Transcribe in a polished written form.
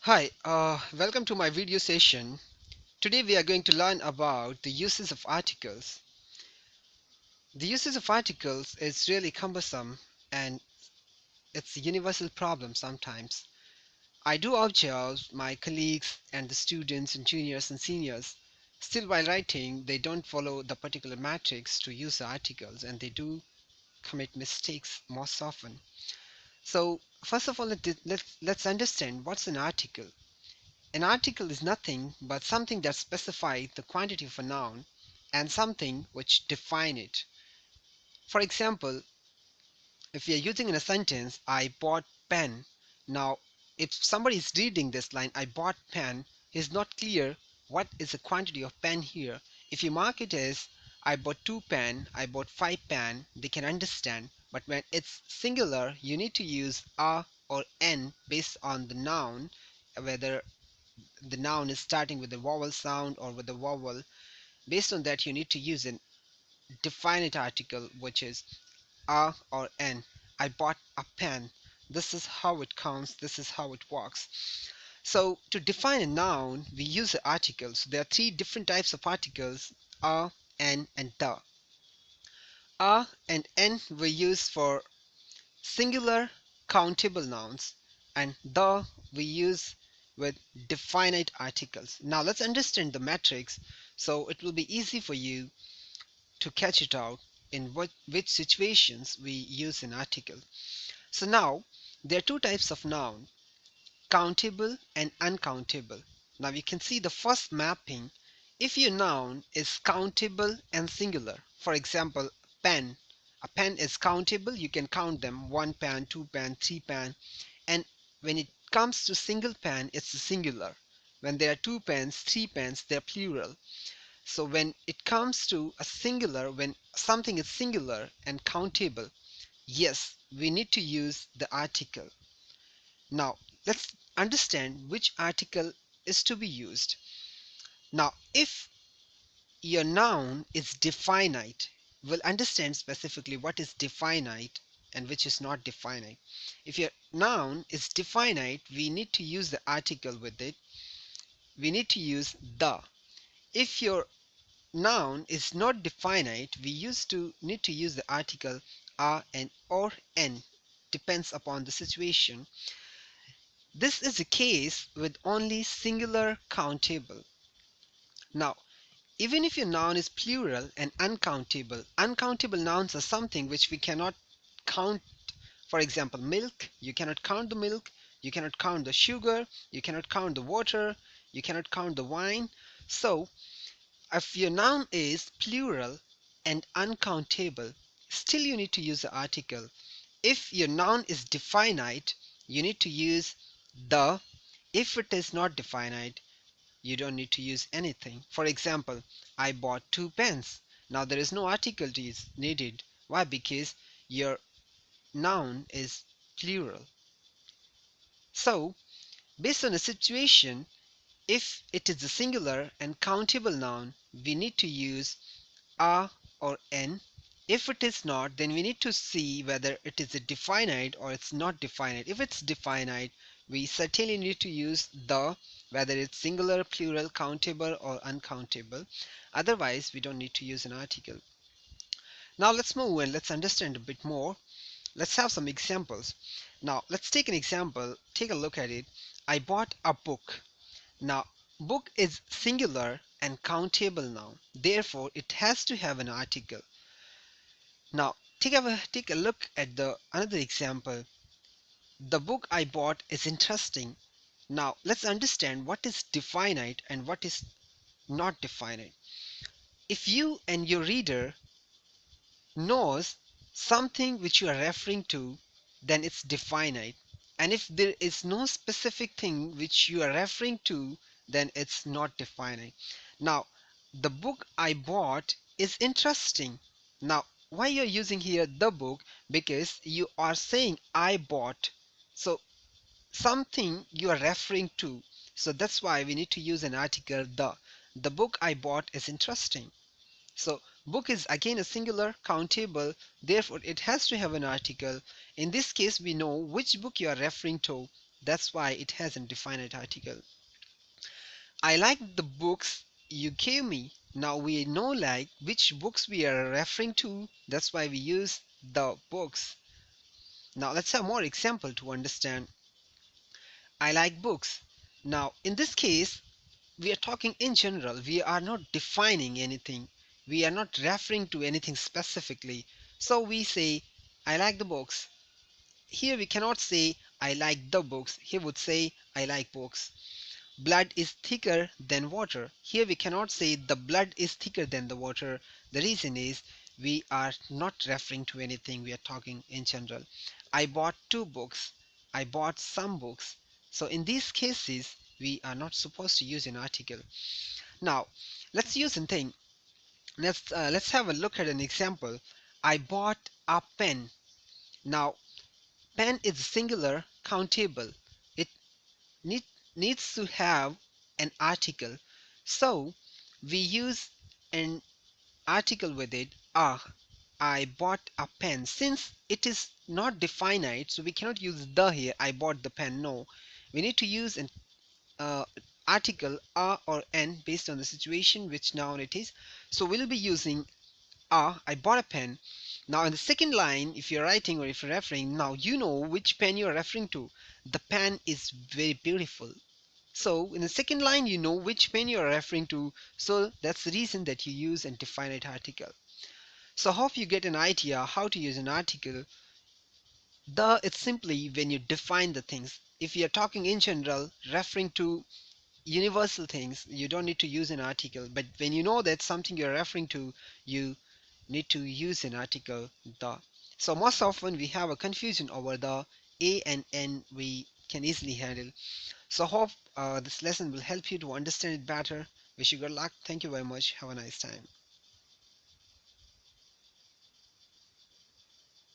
Hi, welcome to my video session. Today we are going to learn about the uses of articles. The uses of articles is really cumbersome and it's a universal problem sometimes. I do observe my colleagues and the students and juniors and seniors still while writing they don't follow the particular matrix to use the articles and they do commit mistakes most often. So first of all let's understand what's an article. An article is nothing but something that specifies the quantity of a noun and something which define it. For example, if we are using in a sentence, I bought pen. Now, if somebody is reading this line, I bought pen, is not clear what is the quantity of pen here. If you mark it as I bought two pen, I bought five pen, they can understand. But when it's singular, you need to use a or n based on the noun, whether the noun is starting with a vowel sound or with a vowel. Based on that, you need to use an definite article, which is a or n. I bought a pen. This is how it counts. This is how it works. So to define a noun, we use the articles. There are three different types of articles: a, n, and the. A and n we use for singular countable nouns, and the we use with definite articles. Now let's understand the matrix so it will be easy for you to catch it out in which situations we use an article. So now there are two types of noun: countable and uncountable. Now you can see the first mapping. If your noun is countable and singular, for example, pen. A pen is countable, you can count them: one pen, two pen, three pen. And when it comes to single pen, it's a singular. When there are two pens, three pens, they're plural. So when it comes to a singular, when something is singular and countable, yes, we need to use the article. Now, let's understand which article is to be used. Now, if your noun is definite, we'll understand specifically what is definite and which is not definite. If your noun is definite, we need to use the article with it. We need to use the. If your noun is not definite, we used to need to use the article a and or n, depends upon the situation. This is the case with only singular countable. Now, even if your noun is plural and uncountable, uncountable nouns are something which we cannot count. For example, milk, you cannot count the milk, you cannot count the sugar, you cannot count the water, you cannot count the wine. So, if your noun is plural and uncountable, still you need to use the article. If your noun is definite, you need to use the. If it is not definite, you don't need to use anything. For example, I bought two pens. Now there is no article to use needed. Why? Because your noun is plural. So, based on a situation, if it is a singular and countable noun, we need to use a or n. If it is not, then we need to see whether it is a definite or it's not definite. If it's definite, we certainly need to use the, whether it's singular, plural, countable, or uncountable. Otherwise, we don't need to use an article. Now let's move and let's understand a bit more. Let's have some examples. Now let's take an example. Take a look at it. I bought a book. Now, book is singular and countable now. Therefore, it has to have an article. Now, take a look at the another example. The book I bought is interesting. Now, let's understand what is definite and what is not definite. If you and your reader knows something which you are referring to, then it's definite. And if there is no specific thing which you are referring to, then it's not definite. Now, the book I bought is interesting. Now, why you're using here the book? Because you are saying I bought. So something you are referring to. So that's why we need to use an article the. The book I bought is interesting. So book is again a singular countable, therefore it has to have an article. In this case we know which book you are referring to. That's why it has a definite article. I like the books you gave me. Now we know like which books we are referring to. That's why we use the books. Now let's have more example to understand. I like books. Now in this case, we are talking in general. We are not defining anything. We are not referring to anything specifically. So we say, I like the books. Here we cannot say, I like the books. He would say, I like books. Blood is thicker than water. Here we cannot say the blood is thicker than the water. The reason is we are not referring to anything, we are talking in general. I bought two books. I bought some books. So in these cases, we are not supposed to use an article. Now, let's use a thing. Let's have a look at an example. I bought a pen. Now, pen is singular, countable. It need, needs to have an article. So we use an article with it. I bought a pen. Since it is not definite, so we cannot use the here. I bought the pen. No, we need to use an uh, article a or n based on the situation which noun it is. So we'll be using I bought a pen. Now in the second line, if you're writing or if you're referring, now you know which pen you're referring to. The pen is very beautiful. So in the second line, you know which pen you are referring to. So that's the reason that you use a definite article. So hope you get an idea how to use an article. The it's simply when you define the things. If you're talking in general, referring to universal things, you don't need to use an article. But when you know that something you're referring to, you need to use an article, the. So most often we have a confusion over the a and n we can easily handle. So hope this lesson will help you to understand it better. Wish you good luck. Thank you very much. Have a nice time.